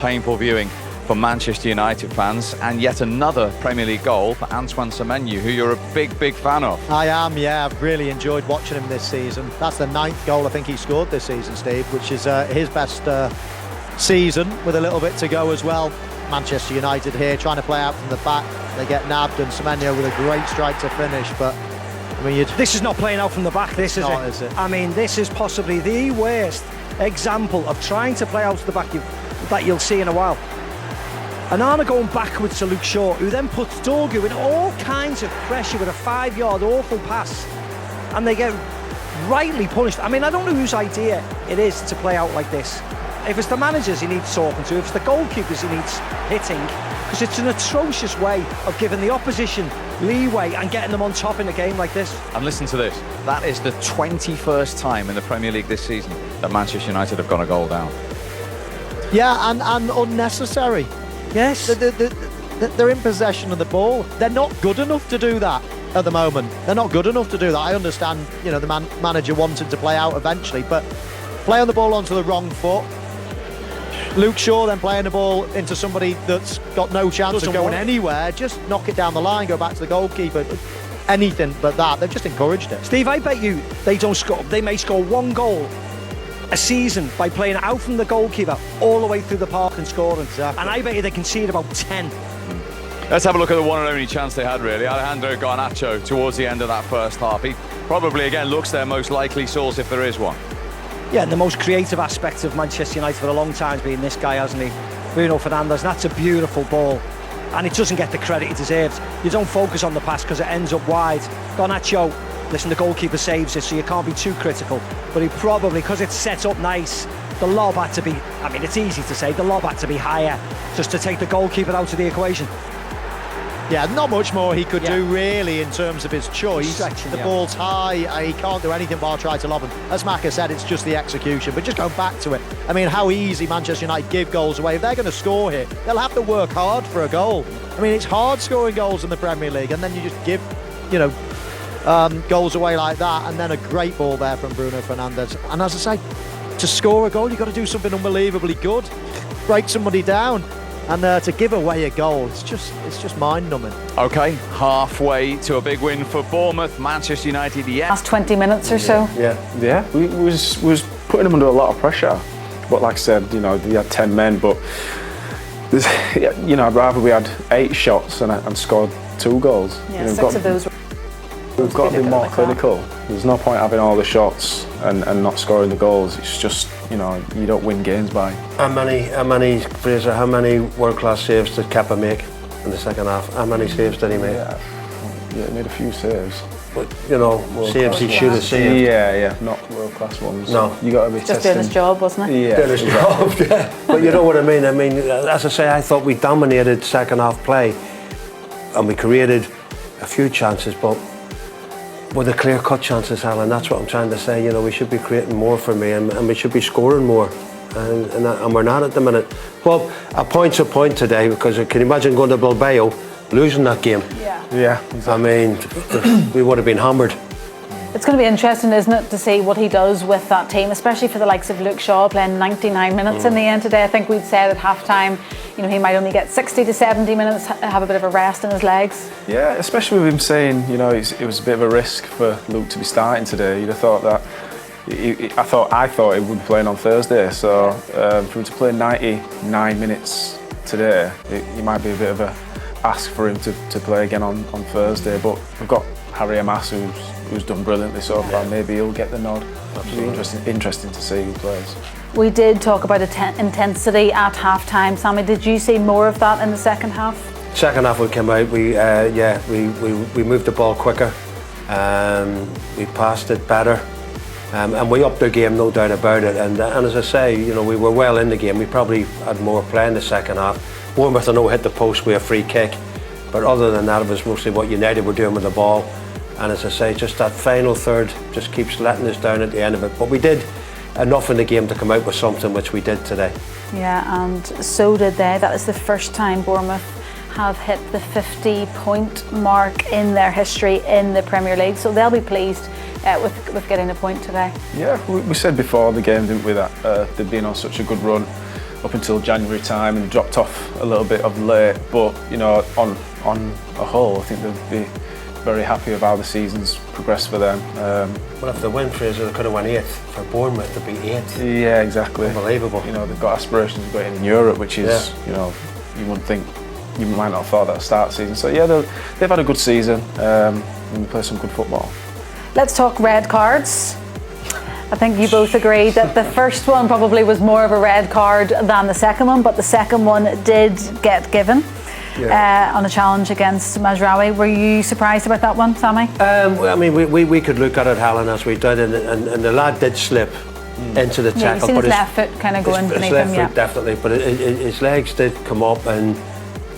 Painful viewing for Manchester United fans, and yet another Premier League goal for Antoine Semenyo, who you're a big fan of. I am, yeah. I've really enjoyed watching him this season. That's the 9th goal I think he scored this season, Steve, which is his best season, with a little bit to go as well. Manchester United here trying to play out from the back. They get nabbed, and Semenyo with a great strike to finish, but I mean, this is not playing out from the back, this is it? Is it? I mean, this is possibly the worst example of trying to play out to the back that you'll see in a while. And Arna going backwards to Luke Shaw, who then puts Dorgu in all kinds of pressure with a 5-yard awful pass, and they get rightly punished. I mean, I don't know whose idea it is to play out like this. If it's the managers he needs talking to, if it's the goalkeepers he needs hitting, because it's an atrocious way of giving the opposition leeway and getting them on top in a game like this. And listen to this, that is the 21st time in the Premier League this season that Manchester United have gone a goal down. Yeah, and unnecessary. Yes. They're in possession of the ball. They're not good enough to do that at the moment. They're not good enough to do that. I understand, you know, the manager wanted to play out eventually, but play on the ball onto the wrong foot. Luke Shaw then playing the ball into somebody that's got no chance of going anywhere. Just knock it down the line, go back to the goalkeeper. Anything but that. They've just encouraged it. Steve, I bet you they don't score. They may score 1 goal a season by playing out from the goalkeeper all the way through the park and scoring. Exactly. And I bet you they concede about 10. Let's have a look at the one and only chance they had, really. Alejandro Garnacho towards the end of that first half. He probably, again, looks their most likely source if there is one. Yeah, and the most creative aspect of Manchester United for a long time has been this guy, hasn't he? Bruno Fernandes. And that's a beautiful ball. And it doesn't get the credit it deserves. You don't focus on the pass because it ends up wide. Garnacho, listen, the goalkeeper saves it, so you can't be too critical. But he probably, because it's set up nice, the lob had to be, I mean, it's easy to say, the lob had to be higher just to take the goalkeeper out of the equation. Yeah, not much more he could do really in terms of his choice. Stretching, the ball's high, he can't do anything but try to lob him. As Maka said, it's just the execution. But just going back to it, I mean, how easy Manchester United give goals away. If they're going to score here, they'll have to work hard for a goal. I mean, it's hard scoring goals in the Premier League, and then you just give, you know, goals away like that, and then a great ball there from Bruno Fernandes. And as I say, to score a goal, you've got to do something unbelievably good, break somebody down. And to give away a goal, it's just mind-numbing. OK, halfway to a big win for Bournemouth. Manchester United, Last 20 minutes or so. Yeah. We was putting them under a lot of pressure. But like I said, you know, we had 10 men, but there's, you know, I'd rather we had 8 shots and scored 2 goals. Yeah, you know, 6 of those. We've got to be more clinical. There's no point having all the shots and not scoring the goals. It's just, you know, you don't win games by. How many, Fraser, how many world-class saves did Kepa make in the second half? How many saves did he make? Yeah, he made a few saves. But, you know, saves he should have saved. Yeah, not world-class ones. No. You got to be Just testing. doing his job, wasn't it? Yeah, Doing his job, yeah. But you know what I mean? I mean, as I say, I thought we dominated second half play and we created a few chances, but with the clear-cut chances, Alan, that's what I'm trying to say. You know, we should be creating more for me, and we should be scoring more, and we're not at the minute. Well, a point's a point today, because can you imagine going to Bilbao, losing that game? Yeah. Exactly. I mean, we would have been hammered. It's going to be interesting, isn't it, to see what he does with that team, especially for the likes of Luke Shaw playing 99 minutes in the end today. I think we'd said at half-time, you know, he might only get 60 to 70 minutes, have a bit of a rest in his legs. Yeah, especially with him saying, you know, it was a bit of a risk for Luke to be starting today. You'd have thought that. I thought he would be playing on Thursday, so for him to play 99 minutes today, it might be a bit of a ask for him to play again on Thursday. But we've got Harry Amas, who's done brilliantly so far. Maybe he'll get the nod. It'll be interesting to see who plays. We did talk about intensity at half-time. Sammy, did you see more of that in the second half? Second half we came out, we moved the ball quicker, we passed it better, and we upped our game, no doubt about it. And as I say, you know, we were well in the game. We probably had more play in the second half. Bournemouth, I know, hit the post with a free kick, but other than that, it was mostly what United were doing with the ball. And as I say, just that final third just keeps letting us down at the end of it. But we did enough in the game to come out with something, which we did today. Yeah, and so did they. That is the first time Bournemouth have hit the 50-point mark in their history in the Premier League, so they'll be pleased with getting a point today. Yeah, we said before the game, didn't we, that they've been on such a good run. up until January time and dropped off a little bit of late. But you know, on a whole, I think they'll be very happy with how the season's progressed for them. Well, if they win, Fraser, they could have won 8th. For Bournemouth to be 8th. Yeah, exactly. Unbelievable. You know, they've got aspirations of going in Europe, which is, you know, you wouldn't think, you might not have thought that at the start of the season. So yeah, they've had a good season and they play some good football. Let's talk red cards. I think you both agree that the first one probably was more of a red card than the second one, but the second one did get given on a challenge against Mazraoui. Were you surprised about that one, Sammy? I mean, we could look at it, Helen, as we did, and the lad did slip into the tackle. Yeah, you've seen his left foot kind of going beneath him. His left foot, definitely, but his legs did come up and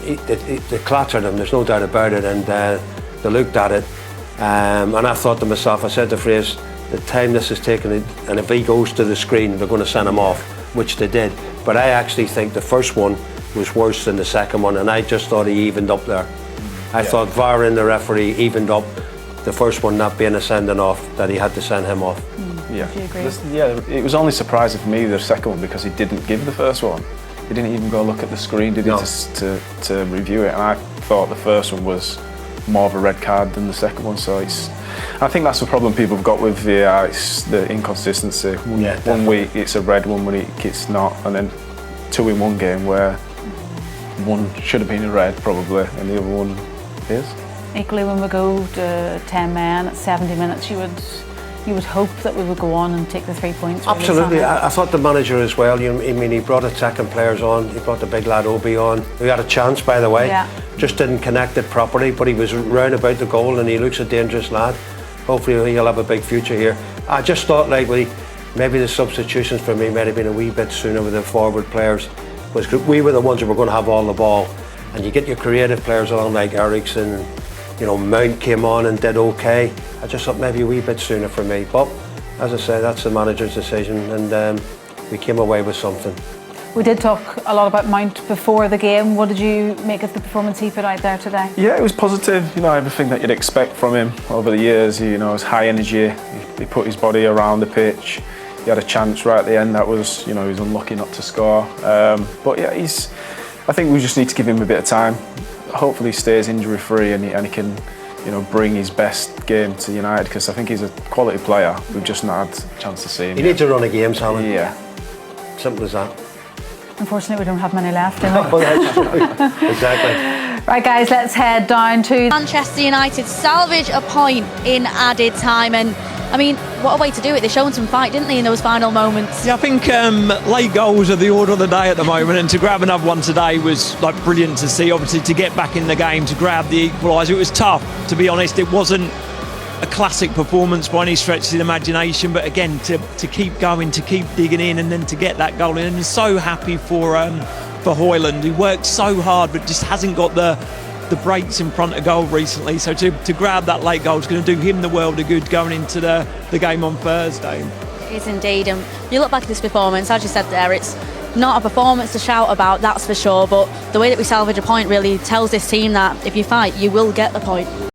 they clattered him, there's no doubt about it, and they looked at it. And I thought to myself, I said to Fraser, the time this is taking, and if he goes to the screen, they're going to send him off, which they did. But I actually think the first one was worse than the second one, and I just thought he evened up there. I thought VAR and the referee evened up the first one not being a sending off, that he had to send him off. Yeah. It was only surprising for me, the second one, because he didn't give the first one. He didn't even go look at the screen, did he, to review it. And I thought the first one was more of a red card than the second one. So I think that's the problem people have got with VAR. It's the inconsistency. One week it's a red, one week it's not, and then 2 in one game where one should have been a red probably, and the other one is. Equally, when we go to 10 men at 70 minutes, you would hope that we would go on and take the 3 points. Really. Absolutely, I thought the manager as well. I mean, he brought attacking players on. He brought the big lad Obi on, who had a chance, by the way. Just didn't connect it properly, but he was round about the goal, and he looks a dangerous lad. Hopefully, he'll have a big future here. I just thought, like, maybe the substitutions for me might have been a wee bit sooner with the forward players, because we were the ones who were going to have all the ball, and you get your creative players on like Ericsson. You know, Mount came on and did okay. I just thought maybe a wee bit sooner for me. But as I say, that's the manager's decision, and we came away with something. We did talk a lot about Mount before the game. What did you make of the performance he put out there today? Yeah, it was positive. You know, everything that you'd expect from him over the years. You know, his high energy. He put his body around the pitch. He had a chance right at the end that was, you know, he was unlucky not to score. But yeah, I think we just need to give him a bit of time. Hopefully he stays injury free and he can, you know, bring his best game to United, because I think he's a quality player. We've just not had a chance to see him. He needs a run of games, Alan. Yeah. Simple as that. Unfortunately, we don't have many left, do we? Exactly. Right, guys, let's head down to Manchester United salvage a point in added time, and I mean, what a way to do it. They showed some fight, didn't they, in those final moments? Yeah, I think late goals are the order of the day at the moment, and to grab another one today was like brilliant to see. Obviously, to get back in the game, to grab the equaliser, it was tough, to be honest. It wasn't a classic performance by any stretch of the imagination, but again, to keep going, to keep digging in, and then to get that goal in. And I'm so happy for Højlund, who worked so hard but just hasn't got the breaks in front of goal recently. So to grab that late goal is going to do him the world of good going into the game on Thursday. It is indeed. And you look back at this performance, as you said there, it's not a performance to shout about, that's for sure, but the way that we salvage a point really tells this team that if you fight, you will get the point.